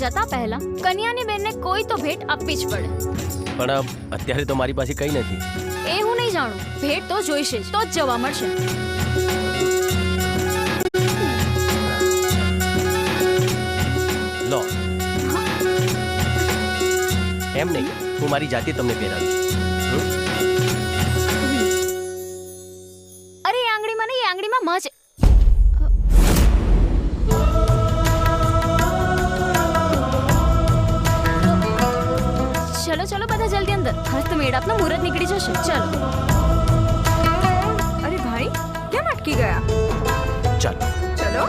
જતા પહેલા કન્યાની બેનને કોઈ તો ભેટ આપવી જ પડે. પણ અત્યારે તો મારી પાસે કંઈ નથી. એ હું નહીં જાણું, ભેટ તો જોઈશે જ, તો જ જવા મળશે. લો. એમ નહીં, હું મારી જાતે તમને પહેરાવીશ. અરે એ આંગળીમાં નહીં, એ આંગળીમાં મજ. ચલો ચલો બધા જલ્દી અંદર, હસ્ત મેળાપનો મુહૂર્ત નીકળી જશે. ચલો. અરે ભાઈ, કેમ અટકી ગયા? ચાલો. ચલો.